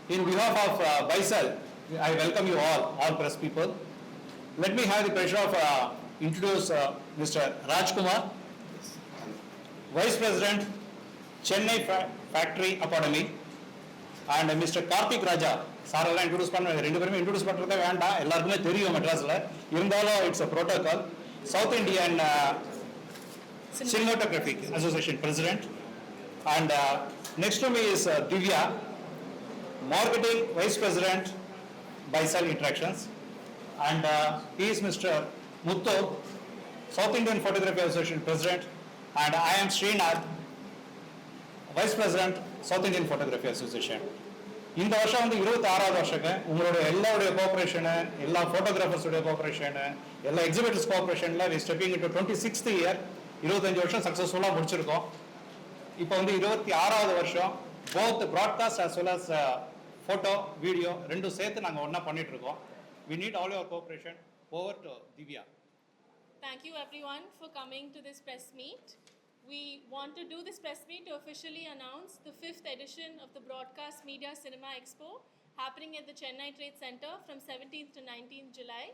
In behalf of Baisal, I welcome you all press people. Let me have the pleasure of introduce Mr. Rajkumar, Vice President, Chennai Factory Academy, and Mr. Karthik Raja. சாரெல்லாம் introduce பண்ண ரெண்டு பேருமே introduce பண்ணுறதே வேண்டாம், எல்லாருக்குமே தெரியும் மெட்ராஸில். இருந்தாலும் it's a protocol. South Indian Cinematographic Association President. And next to me is Divya, Marketing Vice President, Baisal Interactions. And he is Mr. Muthu, South Indian Photography Association President. And I am Srinath, Vice President, South Indian Photography Association. இந்த வருஷம் வந்து 26வது வருஷங்க உங்களோட எல்லாருடைய கோஆபரேஷனு, எல்லா ஃபோட்டோகிராஃபர்ஸுடைய cooperation, எல்லா exhibitors கோஆபரேஷனில் we stepping into 26th year. 25 வருஷம் சக்ஸஸ்ஃபுல்லாக முடிச்சிருக்கோம். இப்போ வந்து 26வது வருஷம் both broadcast as well as photo video ரெண்டும் சேர்த்து நாங்கள் ஒன்றா பண்ணிட்டு இருக்கோம். We need all your cooperation. Over to Divya. Thank you everyone for coming to this press meet. We want to do this press meet to officially announce the 5th edition of the Broadcast Media Cinema Expo happening at the Chennai Trade Center from 17th to 19th July.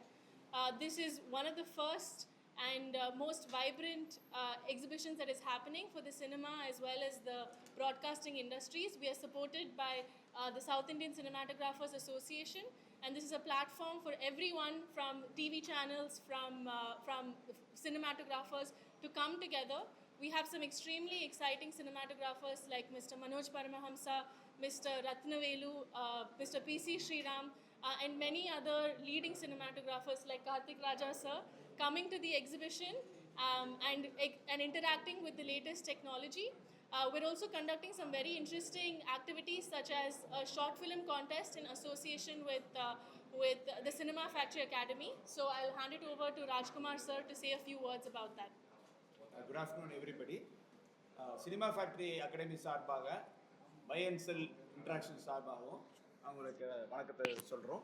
This is one of the first and most vibrant exhibitions that is happening for the cinema as well as the broadcasting industries. We are supported by the South Indian Cinematographers Association, and this is a platform for everyone from TV channels, from cinematographers to come together. We have some extremely exciting cinematographers like Mr. Manoj Paramahamsa, Mr. Ratnavelu, Mr. P.C. Sriram, and many other leading cinematographers like Karthik Raja sir coming to the exhibition and interacting with the latest technology. We're also conducting some very interesting activities such as a short film contest in association with the Cinema Factory Academy. So I'll hand it over to Rajkumar sir to say a few words about that. Good afternoon everybody. Cinema Factory Academy சார்பாக by and sell interaction சார்பாகவும் அவங்களுக்கு வணக்கத்தை சொல்கிறோம்.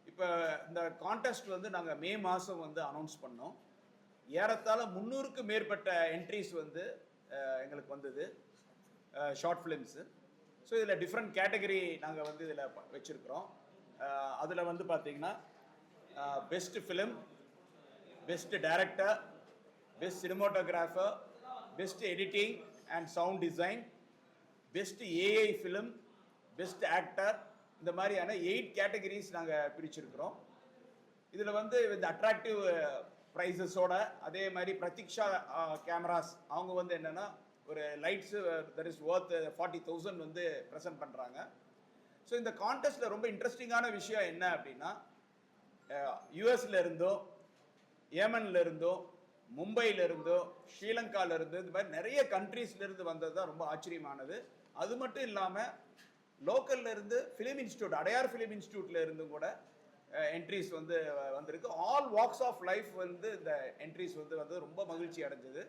இப்போ இந்த contest வந்து நாங்கள் மே மாதம் வந்து அனௌன்ஸ் பண்ணோம். ஏறத்தாழ 300க்கு மேற்பட்ட என்ட்ரிஸ் வந்து எங்களுக்கு வந்தது ஷார்ட் ஃபிலிம்ஸு. ஸோ இதில் டிஃப்ரெண்ட் கேட்டகரி நாங்கள் வந்து இதில் வச்சுருக்கிறோம். அதில் வந்து பார்த்திங்கன்னா best film, best director, best cinematographer, best editing and sound design, best AI film, best actor, இந்த மாதிரியான 8 கேட்டகரிஸ் நாங்கள் பிரிச்சிருக்கிறோம். இதில் வந்து இந்த அட்ராக்டிவ் ப்ரைஸஸோட அதே மாதிரி பிரதீக்ஷா கேமராஸ் அவங்க வந்து என்னென்னா ஒரு லைட்ஸு தட் இஸ் ஒர்த் 40,000 வந்து ப்ரெசென்ட் பண்ணுறாங்க. ஸோ இந்த கான்டெஸ்ட்டில் ரொம்ப இன்ட்ரெஸ்டிங்கான விஷயம் என்ன அப்படின்னா யூஎஸ்ல இருந்தோ, ஏமன்ல இருந்தோ, மும்பையில் இருந்தோ, ஸ்ரீலங்காவில் இருந்து, இந்த மாதிரி நிறைய கண்ட்ரீஸ்லேருந்து வந்தது தான் ரொம்ப ஆச்சரியமானது. அது மட்டும் இல்லாமல் லோக்கல்ல இருந்து ஃபிலிம் இன்ஸ்டியூட், அடையார் ஃபிலிம் இன்ஸ்டியூட்ல இருந்தும் கூட என்ட்ரிஸ் வந்து வந்திருக்கு. ஆல் வாக்ஸ் ஆஃப் லைஃப் வந்து இந்த என்ட்ரிஸ் வந்து ரொம்ப மகிழ்ச்சி அடைஞ்சது.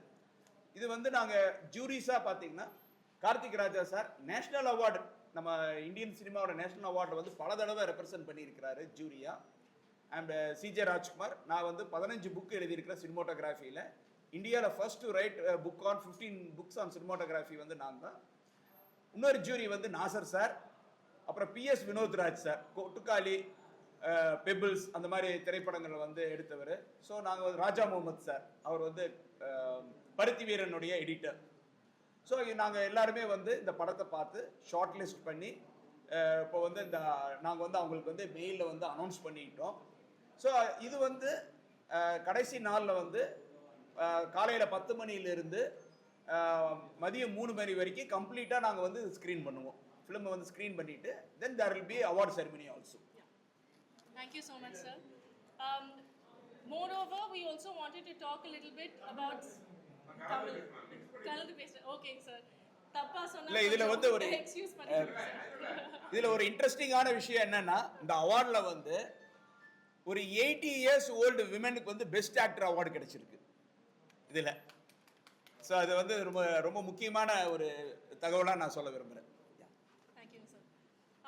இது வந்து நாங்கள் ஜூரிஸாக பார்த்தீங்கன்னா கார்த்திக் ராஜா சார் நேஷ்னல் அவார்டு, நம்ம இந்தியன் சினிமாவோட நேஷ்னல் அவார்டை வந்து பல தடவை ரெப்ரசன்ட் பண்ணியிருக்கிறாரு ஜூரியா. அண்ட் சிஜே ராஜ்குமார், நான் வந்து 15 புக் எழுதியிருக்கிறேன் சினிமாட்டோகிராஃபியில். இந்தியாவில் first to right book on 15 books on cinematography வந்து நான் தான். இன்னொரு ஜூரி வந்து நாசர் சார், அப்புறம் PS Vinodraj sir, Kottukkaali, pebbles அந்த மாதிரி திரைப்படங்கள் வந்து எடுத்தவர். ஸோ நாங்கள் ராஜா முகமது சார், அவர் வந்து பருத்தி வீரனுடைய எடிட்டர். ஸோ நாங்கள் எல்லாருமே வந்து இந்த படத்தை பார்த்து ஷார்ட் லிஸ்ட் பண்ணி இப்போ வந்து இந்த நாங்கள் வந்து அவங்களுக்கு வந்து மெயிலில் வந்து அனௌன்ஸ் பண்ணிக்கிட்டோம். ஸோ இது வந்து கடைசி நாளில் வந்து காலையில் 10 மணியிலிருந்து மதியம் 3 மணி வரைக்கும் கம்ப்ளீட்டாக நாங்கள் வந்து ஸ்க்ரீன் பண்ணுவோம். ஃபிலிமை வந்து ஸ்க்ரீன் பண்ணிவிட்டு then there will be award ceremony also. Thank you so much, sir. Moreover, we also wanted to talk a little bit about Tamil. Okay, sir. தப்பா சொன்னா இல்ல, இதுல வந்து ஒரு எக்ஸ்கியூஸ் பண்ணிடுங்க சார். இதுல ஒரு இன்ட்ரெஸ்டிங்கான விஷயம் என்னன்னா இந்த அவார்ட்ல வந்து ஒரு 80 years old விமனுக்கு வந்து பெஸ்ட் ஆக்டர் அவார்டு கிடைச்சிருக்கு இதுல. ஸோ அது வந்து ரொம்ப ரொம்ப முக்கியமான ஒரு தகவலாக நான் சொல்ல விரும்புகிறேன். Thank you, sir.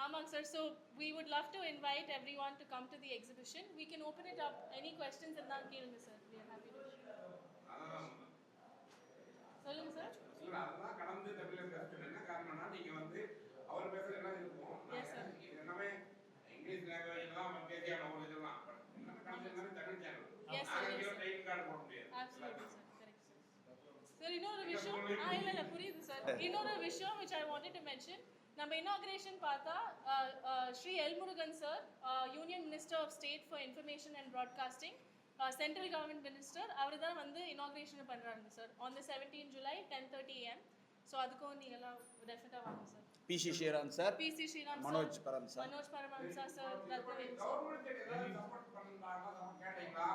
Amang sir, so we would love to invite everyone to come to the exhibition. We can open it up. Any questions and then கேளுங்க sir. We are happy to. சொல்லுங்க sir. அதெல்லாம் கடந்து தமிழ்ல பேசுறது என்ன காரணம்னா நீங்க வந்து அவர் பேசுறது எல்லாம் இருக்கும். Yes sir. இங்கிலீஷ் லாங்குவேஜ் தான் தேசியான ஒரு இதெல்லாம் Tamil channel Yes, sir, yes, sir. Title card போட முடியாது Absolutely, sir. Correct, sir. Sir, இன்னொரு விஷயம் இல்ல புரியுது சார். இன்னொரு விஷயம் which I wanted to mention. நம்ம inauguration பார்த்தா Shri L Murugan sir, union minister of state for information and broadcasting, central government minister, அவர் தான் வந்து இனாக்ரேஷன் பண்ணுறாங்க sir on the 17 July 10:30 AM. So அதுக்கும் நீங்கள்லாம் டெஃபினட்டாக வாங்க sir. PC Sriram sir, PC Sriram, Manoj Paramahamsa, Manoj Paramahamsa sir, Ratnavel sir. Government ஏதாவது சப்போர்ட் பண்ணாங்களா கேட்டீங்களா?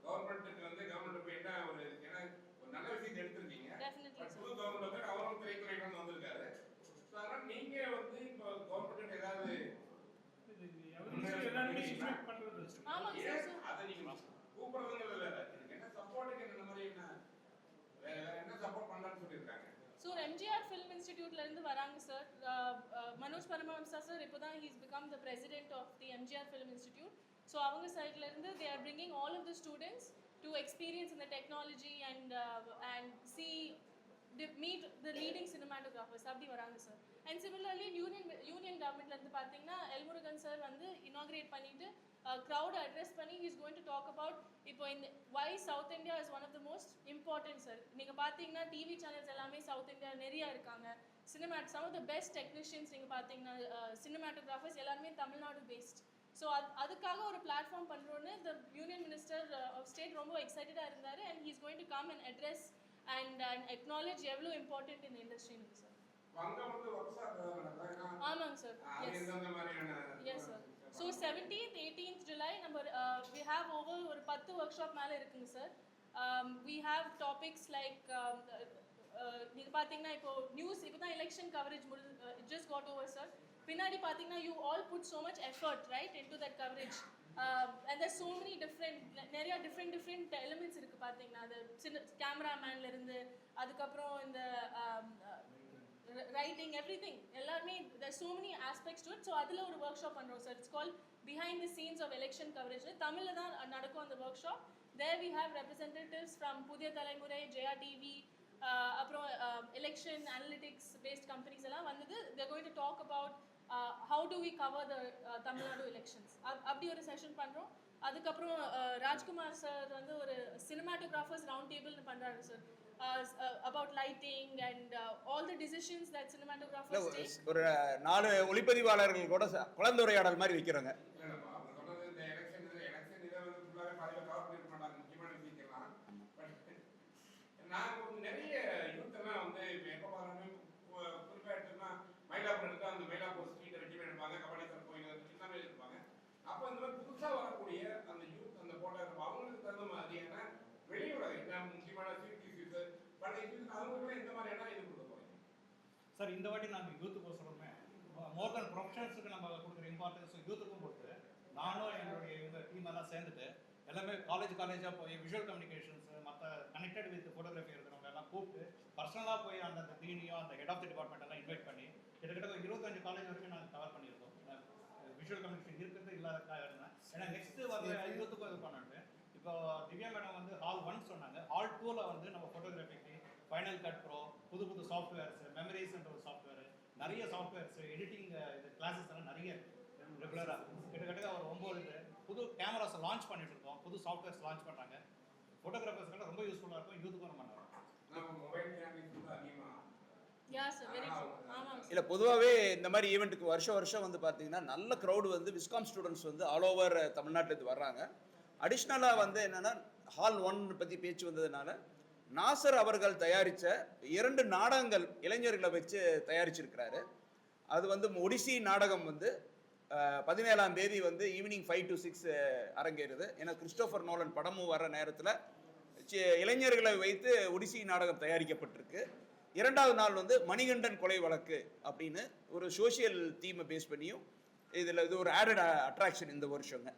கவர்மெண்ட்டுக்கு வந்து கவர்மெண்ட் போய் என்ன ஒரு ஏன்னா ஒரு நல்ல விஷயத்தை எடுத்திருக்கீங்க. Definitely, sir. புது கவர்மெண்ட் வந்து அவரும் திரைத்துறையில வந்திருக்காரு. ஸோ அதனால நீங்க வந்து இப்போ கவர்மெண்ட் ஏதாவது ஆமாங்க சார். அதை நீங்க கூப்பிடுறதுங்கிறது வேற. இதுக்கு என்ன சப்போர்ட்டுக்கு என்ன மாதிரி என்ன வேற என்ன சப்போர்ட் பண்ணலாம்னு சொல்லியிருக்காங்க. ஸோ எம்ஜிஆர் ஃபிலிம் இன்ஸ்டிடியூட்ல இருந்து வராங்க சார். மனோஜ் பரமஹம்சா சார் இப்போ தான் he's become the president of the MGR film institute. So அவங்க சைட்ல இருந்து they are bringing all of the students to experience இந்த technology and see meet the leading cinematographers அப்படி வராங்க சார். அண்ட் சிமிலர்லி யூனியன் கவர்மெண்ட்ல இருந்து பார்த்தீங்கன்னா எல்முருகன் சார் வந்து இனாக்ரேட் பண்ணிட்டு க்ரௌட் அட்ரஸ் பண்ணி he is going to talk about இப்போ இந்த why South India is one of the most important sir. நீங்கள் பார்த்தீங்கன்னா டிவி சேனல்ஸ் எல்லாமே சவுத் இந்தியா நிறைய இருக்காங்க. some of the best technicians நீங்கள் பார்த்தீங்கன்னா சினிமாட்டோகிராஃபர்ஸ் எல்லாருமே தமிழ்நாடு பேஸ்ட். ஸோ அதுக்காக ஒரு பிளாட்ஃபார்ம் பண்ணுறோன்னு the union minister of state ரொம்ப எக்ஸைட்டடாக இருந்தார். And he is going to come and address and acknowledge எவ்வளோ இம்பார்ட்டன்ட் இந்த இண்டஸ்ட்ரின்னு சார். அங்க வந்து ஒர்க்ஷாப் நடக்குதா? ஆமாங்க சார். அது எந்த மாதிரியான? Yes sir. So 17th 18th July நம்ம we have over ஒரு 10 ஒர்க் ஷாப் மேலே இருக்குங்க sir. we have topics like நீங்கள் பார்த்தீங்கன்னா இப்போ நியூஸ் இப்போ தான் election coverage it just got over sir. பின்னாடி பார்த்தீங்கன்னா you all put so much effort right into that coverage. And there's so many நிறைய different elements இருக்குது பார்த்தீங்கன்னா அது கேமராமேன்ல இருந்து அதுக்கப்புறம் இந்த writing everything எல்லாமே there's so many aspects to it. So அதில் ஒரு ஒர்க் ஷாப் பண்ணுறோம் sir. It's call behind the scenes of election coverage. தமிழில் தான் நடக்கும் அந்த work shop. there we have representatives from புதிய தலைமுறை, ஜெயா டிவி, அப்புறம் election analytics based companies எல்லாம் வந்தது. they're going to talk about how do we cover the Tamil Nadu elections. அப்படி ஒரு செஷன் பண்ணுறோம். அதுக்கப்புறம் ராஜ்குமார் சார் வந்து ஒரு சினிமாட்டோகிராஃபர்ஸ் ரவுண்ட் டேபிள்னு பண்ணுறாரு sir. about lighting and all the decisions that cinematographers take. ஒரு 4 ஒளிப்பதிவாளர்கள் கூட கலந்துரையாடல் மாதிரி வைக்கிறோங்க. இல்லப்பா அவங்க சொன்னது இந்த எலெக்ஷன் இதை வந்து ஃபுல்லாவே பாதியில கவர் பண்ணிருக்க மாட்டாங்க முக்கியமான விஷயங்கள்லாம். பட் நாங்கள் வந்து நிறைய யூத் எல்லாம் வந்து இப்போ எப்போ பாருங்க குறிப்பாக எடுத்தோம்னா மயிலாப்பூர் எடுத்தால் அந்த மயிலாப்பூர் ஸ்ட்ரீட்டை வெட்டி எடுப்பாங்க, கபாலீஸ்வரர் கோயில் எல்லாமே இருப்பாங்க. அப்போ இந்த மாதிரி புதுசாக வரக்கூடிய அந்த யூத் அந்த போட்டோகிராஃப் அவங்களுக்கு தகுந்த மாதிரியான வெளியுலக முக்கியமான சீர்திருத்த பழைய அவங்களுக்கு இந்த மாதிரியான இது கொடுக்க போறீங்க சார். இந்த வாட்டி நாங்கள் யூத்துக்கோசரமே மோர் தென் ப்ரொஃபஷனல்ஸுக்கு நம்ம கொடுக்குற இம்பார்ட்டன்ஸ் யூத்துக்கும் கொடுத்து நானும் என்னுடைய இவங்க டீம் எல்லாம் சேர்ந்துட்டு எல்லாமே காலேஜாக போய் விஷுவல் கம்யூனிகேஷன்ஸ் மற்ற கனெக்டட் வித் ஃபோட்டோகிராஃபி இருக்கிறவங்க எல்லாம் கூப்பிட்டு பர்சனலாக போய் அந்த டீனையும் அந்த ஹெட் ஆஃப் தி டிபார்ட்மெண்ட் எல்லாம் இன்வைட் பண்ணி கிட்டத்தட்ட 25 காலேஜ் வரைக்கும் நாங்கள் கவர் பண்ணியிருக்கோம். விஷுவல் கம்யூனிகேஷன் இருக்கிறது இல்லாத இருந்தேன். ஏன்னா நெக்ஸ்ட் வந்து யூத்துக்கும் இது பண்ணிட்டு இப்போ திவ்யா மேடம் வந்து ஹால் 1 சொன்னாங்க. ஹால் 2ல வந்து நம்ம ஃபோட்டோகிராஃபிக்கு ஃபைனல் கட் ப்ரோ, புது சாஃப்ட்வேர்ஸ், மெமரிஸ்ன்ற ஒரு சாஃப்ட்வேர், நிறைய சாஃப்ட்வேர்ஸ், எடிட்டிங் இது கிளாஸஸ் எல்லாம் நிறைய ரெகுலராக கிட்டத்தட்ட ஒரு 9 புது கேமராஸ் லான்ச் பண்ணிட்டு இருக்கோம். புது சாஃப்ட்வேர்ஸ் லான்ச் பண்ணுறாங்க. ஃபோட்டோகிராஃபர்ஸ்க்கு ரொம்ப யூஸ்ஃபுல்லாக இருக்கும், யூத்துக்கும் ரொம்ப நல்லா இருக்கும். நம்ம மொபைல் கேமரா அதிகமாக இல்லை பொதுவாகவே இந்த மாதிரி ஈவெண்ட்டுக்கு வருஷம் வந்து பார்த்தீங்கன்னா நல்ல க்ரௌடு வந்து விஸ்காம் ஸ்டூடெண்ட்ஸ் வந்து ஆல் ஓவர் தமிழ்நாட்டிலேருந்து வர்றாங்க. அடிஷ்னலாக வந்து என்னென்னா ஹால் 1 பற்றி பேச்சு வந்ததுனால நாசர் அவர்கள் தயாரித்த 2 நாடகங்கள் இளைஞர்களை வச்சு தயாரிச்சிருக்கிறாரு. அது வந்து ஒடிசி நாடகம் வந்து 17ஆம் தேதி வந்து ஈவினிங் 5 to 6 அரங்கேறுது. ஏன்னா கிறிஸ்டோஃபர் நோலன் படமும் வர நேரத்தில் இளைஞர்களை வைத்து ஒடிசி நாடகம் தயாரிக்கப்பட்டிருக்கு. 2வது நாள் வந்து மணிகண்டன் கொலை வழக்கு அப்படின்னு ஒரு சோசியல் தீமை பேஸ் பண்ணியும் இதில் இது ஒரு ஆடட் அட்ராக்ஷன் இந்த வருஷங்க.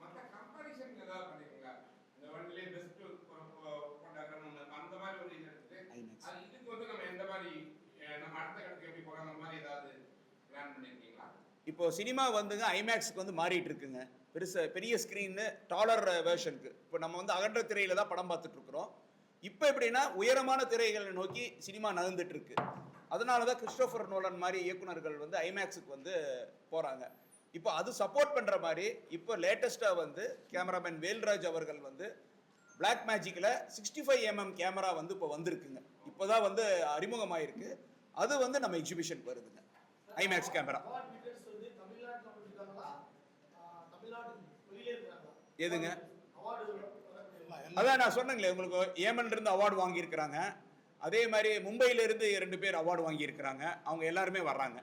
மற்ற கம்பேரிசன் ஏதாவது பண்ணிருக்கீங்களா? இந்த வேர்ல்ட்லயே பெஸ்ட் கொண்டாடுறோம் அந்த மாதிரி ஒரு இது இருக்கு. அது இதுக்கு வந்து நம்ம எந்த மாதிரி நம்ம அடுத்த கட்டத்துக்கு எப்படி போறோம் அந்த மாதிரி ஏதாவது பிளான் பண்ணிருக்கீங்களா? இப்போ சினிமா வந்துங்க ஐமேக்ஸ்க்கு வந்து மாறிட்டு இருக்குங்க. பெரிய ஸ்க்ரீன்னு டாலர் வேர்ஷனுக்கு இப்போ நம்ம வந்து அகன்ற திரையில தான் படம் பார்த்துட்டு இருக்கிறோம். இப்போ எப்படின்னா உயரமான திரைகளை நோக்கி சினிமா நகர்ந்துட்டு இருக்கு. அதனால தான் கிறிஸ்டோஃபர் நோலன் மாதிரி இயக்குனர்கள் வந்து ஐமேக்ஸுக்கு வந்து போகிறாங்க. இப்போ அது சப்போர்ட் பண்ணுற மாதிரி இப்போ லேட்டஸ்ட்டாக வந்து கேமராமேன் வேல்ராஜ் அவர்கள் வந்து பிளாக் மேஜிக்கில் 65mm கேமரா வந்து இப்போ வந்திருக்குங்க. இப்போ தான் வந்து அறிமுகமாயிருக்கு. அது வந்து நம்ம எக்ஸிபிஷனுக்கு வருதுங்க. ஐமேக்ஸ் கேமரா எதுங்க? அதான் நான் சொன்னேங்களே உங்களுக்கு, ஏமன்ல இருந்து அவார்டு வாங்கியிருக்கிறாங்க. அதே மாதிரி மும்பையில இருந்து 2 பேர் அவார்டு வாங்கியிருக்கிறாங்க. அவங்க எல்லாருமே வர்றாங்க.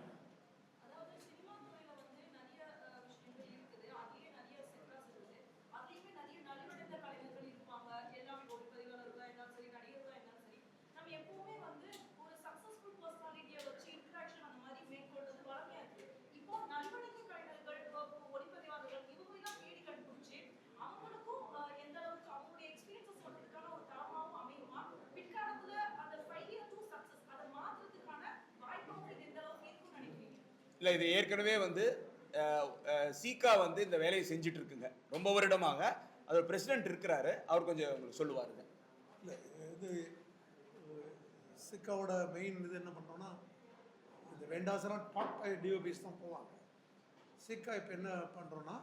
இல்லை, இது ஏற்கனவே வந்து சீகா வந்து இந்த வேலையை செஞ்சுட்டு இருக்குங்க ரொம்ப வருடமாக. அதோட பிரசிடென்ட் இருக்கிறாரு, அவர் கொஞ்சம் உங்களுக்கு சொல்லுவாருங்க. இல்லை, இது சிக்காவோட மெயின் இது என்ன பண்ணுறோன்னா, இந்த வெண்டாஸ்லாம் டாப் 5 டிஓபிஸ் தான் போவாங்க. சிக்கா இப்போ என்ன பண்ணுறோன்னா,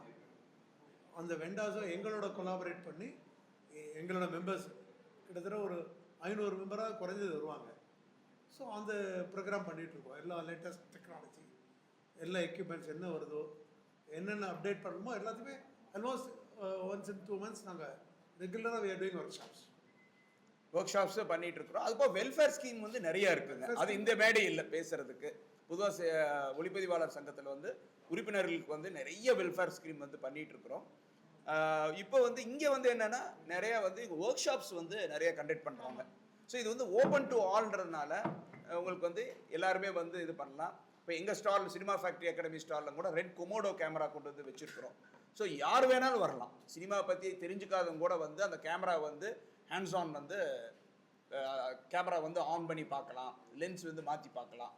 அந்த வெண்டாஸை எங்களோட கொலாபரேட் பண்ணி எங்களோட மெம்பர்ஸ் கிட்டத்தட்ட ஒரு 500 மெம்பராக குறைஞ்சது வருவாங்க. ஸோ அந்த ப்ரோக்ராம் பண்ணிகிட்ருக்கோம். எல்லா லேட்டஸ்ட் டெக்னாலஜி, எல்லா எக்யூப்மெண்ட்ஸ் என்ன வருதோ, என்னென்ன அப்டேட் பண்ணணுமோ எல்லாத்தையுமே ஆல்மோஸ்ட் ஒன்ஸ் இன் 2 months நாங்கள் ரெகுலராக we are doing ஒர்க் ஷாப்ஸை பண்ணிட்டு இருக்கிறோம். அதுபோல் வெல்ஃபேர் ஸ்கீம் வந்து நிறைய இருக்குங்க. அது இந்த மேடை இல்லை பேசுறதுக்கு. பொதுவாக ஒளிப்பதிவாளர் சங்கத்தில் வந்து உறுப்பினர்களுக்கு வந்து நிறைய வெல்ஃபேர் ஸ்கீம் வந்து பண்ணிட்டு இருக்கிறோம். இப்போ வந்து இங்கே வந்து என்னென்னா நிறைய வந்து ஒர்க் ஷாப்ஸ் வந்து நிறைய கண்டக்ட் பண்ணுறாங்க. ஸோ இது வந்து ஓப்பன் டு ஆல்ன்றதுனால உங்களுக்கு வந்து எல்லாருமே வந்து இது பண்ணலாம். இப்போ எங்கள் ஸ்டால் சினிமா ஃபேக்ட்ரி அகாடமி ஸ்டாலில் கூட ரெட் கொமோடோ கேமரா கொண்டு வந்து வச்சுருக்கிறோம். ஸோ யார் வேணாலும் வரலாம். சினிமா பற்றி தெரிஞ்சுக்காதவங்க கூட வந்து அந்த கேமரா வந்து ஹேண்ட்ஸ் ஆன் வந்து கேமரா வந்து ஆன் பண்ணி பார்க்கலாம், லென்ஸ் வந்து மாற்றி பார்க்கலாம்.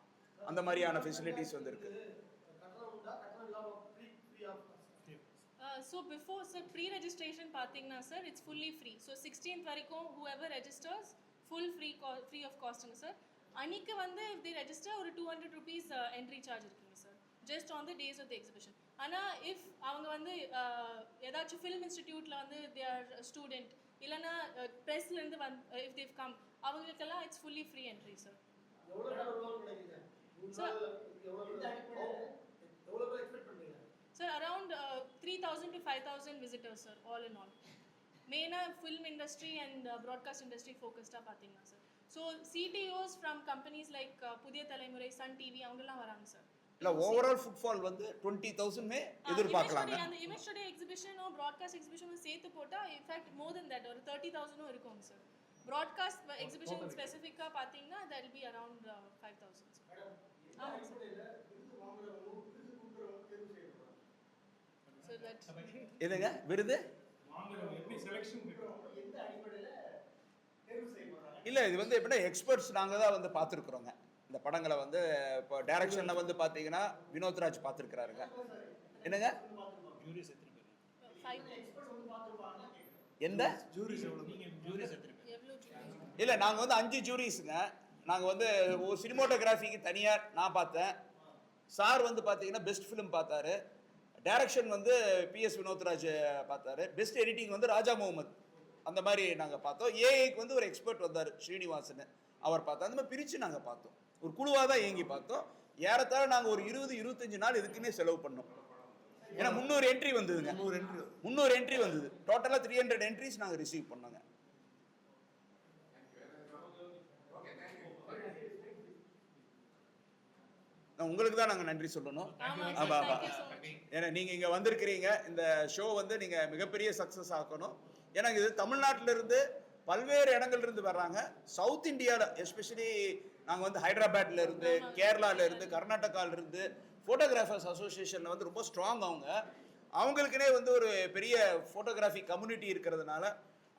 அந்த மாதிரியான ஃபெசிலிட்டிஸ் வந்து இருக்குது. So before, sir, pre-registration பார்த்தீங்கன்னா sir, it's fully free. So 16th வரைக்கும் whoever registers full free of cost sir. அன்னைக்கு வந்து if they register ஒரு 200 rupees entry charge இருக்குங்க sir, just on the days of the exhibition. ஆனா if அவங்க வந்து ஏதாச்சும் film instituteல வந்து they are a student இல்லனா pressல இருந்து if they've come, அவங்களுக்கெல்லாம் it's fully free entry sir. எவ்வளவு பேர் வருவாங்க நினைக்கிறீங்க? Sir, எவ்வளவு பேர் எக்ஸ்பெக்ட் பண்றீங்க? Sir, around 3,000 to 5,000 visitors sir, all in all. Main film industry and broadcast industry focused பார்த்தீங்கன்னா sir. So CTOs from companies like புதிய தலைமுறை, Sun TV அவங்கெல்லாம் வராங்க sir. இல்ல ஓவரால் ஃபுட்ஃபால் வந்து 20,000 மே எதிர்பார்க்கலாங்க. அந்த image today exhibition or broadcast exhibition சேர்த்து போட்டா in fact more than that ஒரு 30,000 இருக்குங்க sir. Broadcast exhibition specifically பார்த்தீங்கன்னா that will be around 5,000 sir. ஆமாங்க sir. So that எதுங்க விருது எப்படி செலக்ஷன் இல்ல, இது வந்து எப்படின்னா எக்ஸ்பர்ட்ஸ் நாங்கள் தான் வந்து பார்த்துருக்குறோங்க. இந்த படங்களை வந்து இப்போ டைரக்ஷனில் வந்து பார்த்தீங்கன்னா வினோத்ராஜ் பார்த்துருக்குறாருங்க. என்னங்க எந்த இல்லை, நாங்கள் வந்து 5 ஜூரிஸுங்க. நாங்கள் வந்து ஒரு சினிமோட்டோகிராஃபிக்கு தனியாக நான் பார்த்தேன். சார் வந்து பார்த்தீங்கன்னா பெஸ்ட் ஃபிலிம் பார்த்தாரு. டைரக்ஷன் வந்து PS வினோத்ராஜ் பார்த்தாரு. பெஸ்ட் எடிட்டிங் வந்து ராஜா முகமது. அந்த மாதிரி நாங்கள் பார்த்தோம். ஏஐக்கு வந்து ஒரு எக்ஸ்பர்ட் வந்தார் ஸ்ரீனிவாசன், அவர் பார்த்தோம். அந்த மாதிரி பிரித்து நாங்கள் பார்த்தோம். ஒரு குழுவாக தான் இயங்கி பார்த்தோம். ஏறத்தாழ நாங்கள் ஒரு 20-25 நாள் இதுக்குன்னே செலவு பண்ணோம். ஏன்னா 300 என்ட்ரி வந்ததுங்க. 300 என்ட்ரி வந்தது. டோட்டலாக 300 என்ட்ரிஸ் நாங்கள் ரிசீவ் பண்ணோங்க. உங்களுக்கு தான் நாங்கள் நன்றி சொல்லணும். ஏன்னா நீங்கள் இங்கே வந்திருக்கிறீங்க. இந்த ஷோ வந்து நீங்கள் மிகப்பெரிய சக்ஸஸ் ஆக்கணும். ஏன்னா இது தமிழ்நாட்டிலிருந்து பல்வேறு இடங்கள்லேருந்து வர்றாங்க. சவுத் இந்தியாவில் எஸ்பெஷலி நாங்கள் வந்து ஹைதராபாத்ல இருந்து, கேரளாவில் இருந்து, கர்நாடகாவில் இருந்து ஃபோட்டோகிராஃபர்ஸ் அசோசியேஷனில் வந்து ரொம்ப ஸ்ட்ராங். அவங்களுக்குனே வந்து ஒரு பெரிய ஃபோட்டோகிராஃபி கம்யூனிட்டி இருக்கிறதுனால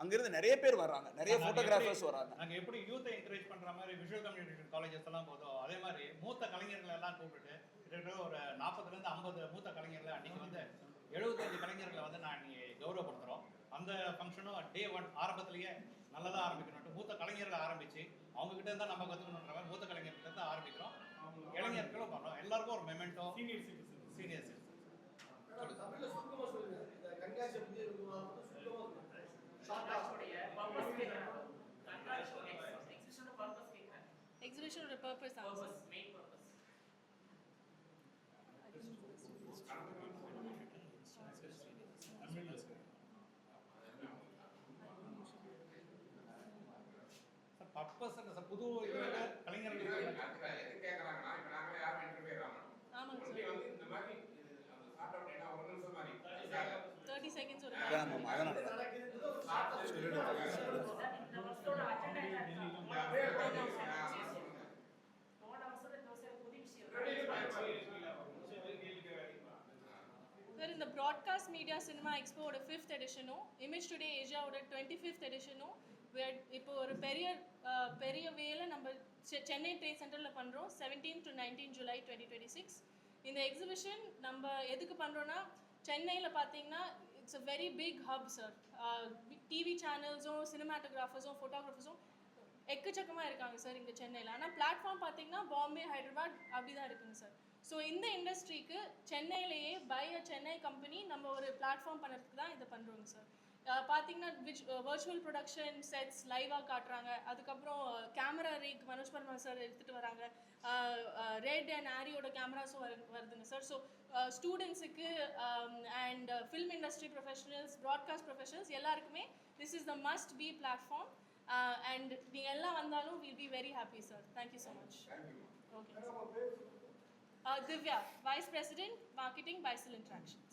அங்கிருந்து நிறைய பேர் வர்றாங்க, நிறைய ஃபோட்டோகிராஃபர்ஸ் வராங்க. நாங்கள் எப்படி யூத்தை என்கரேஜ் பண்ணுற மாதிரி விஷுவல் கம்யூனிகேஷன் காலேஜஸ் எல்லாம் போதும், அதே மாதிரி மூத்த கலைஞர்கள் எல்லாம் கூப்பிட்டு கிட்டத்தட்ட ஒரு 40லேருந்து 50 மூத்த கலைஞர்களை அன்றைக்கி வந்து 75 கலைஞர்களை வந்து நான் கௌரவப்படுத்துகிறோம். அந்த ஃபங்க்ஷனும் டே 1 ஆரம்பத்திலேயே நல்லதாக ஆரம்பிக்கணும். மூத்த கலைஞர்களை ஆரம்பித்து அவங்ககிட்ட இருந்தால் நம்ம கற்றுக்கணுன்ற மாதிரி மூத்த கலைஞர்கிட்ட தான் ஆரம்பிக்கிறோம். இளைஞர்களும் பண்ணுறோம். எல்லாருக்கும் ஒரு மெமெண்டோ, சீனியர் சிட்டிசன் தமிழ்ல சுருக்கமா சொல்லுங்க. இந்த கண்காட்சியை பத்தி சுருக்கமா சொல்லுங்க. ஷார்ட்டா. Exhibition or purpose answer. Main purpose. Purpose sir புது இதுல கலைஞர்கள் எது கேட்கறாங்கன்னா இப்ப நாங்களே யாரும் இன்டர்வியூ ஆகணும் ஆமாங்க ஒன்லி சார். வந்து இந்த மாதிரி அந்த ஸ்டார்ட் அவுட் என்ன ஒரு நிமிஷம் மாதிரி 30 seconds ஒரு நடக்குதுன்றது ஒரு ஷார்ட்டா இந்த வருஷத்தோட அஜெண்டா என்ன? போன வருஷத்துல இந்த வருஷம் புது விஷயம். சார் இந்த ப்ராட்காஸ்ட் மீடியா சினிமா எக்ஸ்போவோட 5th எடிஷனும் இமேஜ் டுடே ஏஷியாவோட 25th எடிஷனும் இப்போ ஒரு பெரிய வேலை நம்ம சென்னை ட்ரேட் சென்டரில் பண்ணுறோம் 17 to 19 ஜூலை 2026. இந்த எக்ஸிபிஷன் நம்ம எதுக்கு பண்ணுறோன்னா சென்னையில் பார்த்தீங்கன்னா it's a very big hub sir. TV சேனல்ஸும் சினிமாட்டோகிராஃபர்ஸும் ஃபோட்டோகிராஃபர்ஸும் எக்கச்சக்கமாக இருக்காங்க சார் இங்கே சென்னையில். ஆனால் பிளாட்ஃபார்ம் பார்த்தீங்கன்னா பாம்பே, ஹைதராபாத் அப்படி தான் இருக்குங்க சார். ஸோ இந்த இண்டஸ்ட்ரிக்கு சென்னையிலேயே பை அ சென்னை கம்பெனி நம்ம ஒரு பிளாட்ஃபார்ம் பண்ணுறதுக்கு தான் இதை பண்ணுறோங்க சார். பார்த்தீங்கன்னா வர்ச்சுவல் ப்ரொடக்ஷன் செட்ஸ் லைவாக காட்டுறாங்க. அதுக்கப்புறம் கேமரா ரேக் மனோஜ் பர்மா சார் எடுத்துகிட்டு வராங்க. ரெட் அண்ட் ஆரியோட கேமராஸும் வருதுங்க சார். ஸோ ஸ்டூடெண்ட்ஸுக்கு and film industry professionals, broadcast professionals எல்லாருக்குமே this is the must be platform. And நீங்கள் எல்லாம் வந்தாலும் will be very happy sir. Thank you so much. Okay. Divya, Vice President, Marketing, Bicel Interactions.